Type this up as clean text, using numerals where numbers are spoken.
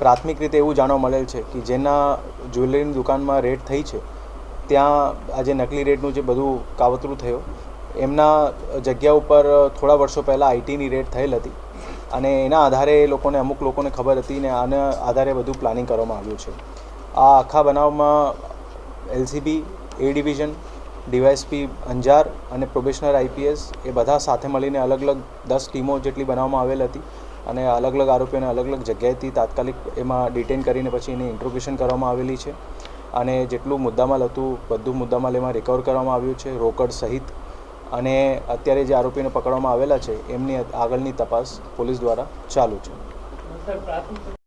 પ્રાથમિક રીતે એવું જાણવા મળેલ છે કે જેના જ્વેલરીની દુકાનમાં રેડ થઈ છે ત્યાં આજે નકલી રેડનું જે બધું કાવતરું થયું એમના જગ્યા ઉપર થોડા વર્ષો પહેલાં આઈટીની રેડ થયેલ હતી અને એના આધારે અમુક લોકોને ખબર હતી ને આના આધારે બધું પ્લાનિંગ કરવામાં આવ્યું છે. આ આખા બનાવમાં એલસીબી, એ ડિવિઝન, ડીવાયએસપી અંજાર અને પ્રોબેશનર આઈપીએસ એ બધા સાથે મળીને અલગ અલગ 10 ટીમો જેટલી બનાવવામાં આવેલ હતી અને અલગ અલગ આરોપીઓને અલગ અલગ જગ્યાએથી તાત્કાલિક એમાં ડિટેન કરીને પછી એની ઇન્ટ્રોગેશન કરવામાં આવેલી છે અને જેટલું મુદ્દામાલ હતું બધું મુદ્દામાલ એમાં રિકવર કરવામાં આવ્યું છે, રોકડ સહિત. અને અત્યારે જે આરોપીને પકડવામાં આવેલા છે એમની આગળની તપાસ પોલીસ દ્વારા ચાલુ છે.